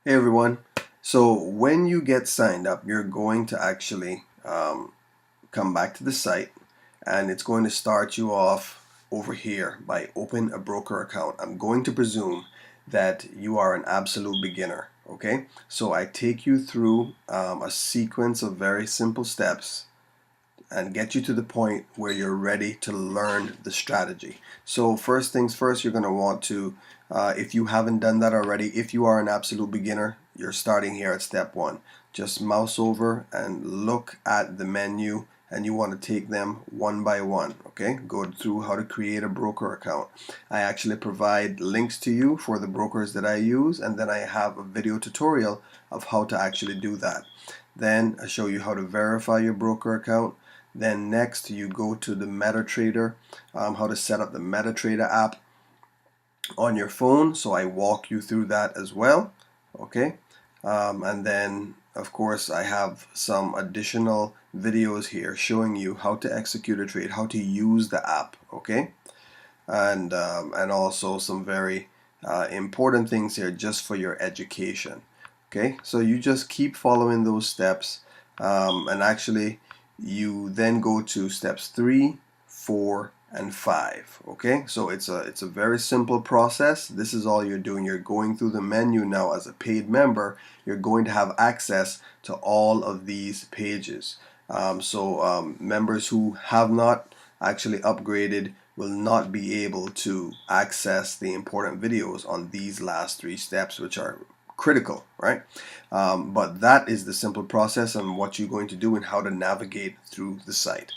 Hey everyone. So when you get signed up, you're going to actually come back to the site, and it's going to start you off over here by open a broker account. I'm going to presume that you are an absolute beginner. Okay, so I take you through a sequence of very simple steps and get you to the point where you're ready to learn the strategy. So first things first, you're going to want to, if you haven't done that already, if you are an absolute beginner, you're starting here at step one. Just mouse over and look at the menu, and you want to take them one by one. Okay, go through how to create a broker account. I actually provide links to you for the brokers that I use, and then I have a video tutorial of how to actually do that. Then I show you how to verify your broker account. Then next you go to the MetaTrader, how to set up the MetaTrader app on your phone. So I walk you through that as well. Okay, and then of course I have some additional videos here showing you how to execute a trade, how to use the app. Okay, and also some very important things here just for your education. Okay, so you just keep following those steps, and actually you then go to steps 3, 4, and 5. Okay, so it's a very simple process. This is all you're doing. You're going through the menu now. As a paid member, you're going to have access to all of these pages. Members who have not actually upgraded will not be able to access the important videos on these last 3 steps, which are critical, right? But that is the simple process and what you're going to do and how to navigate through the site.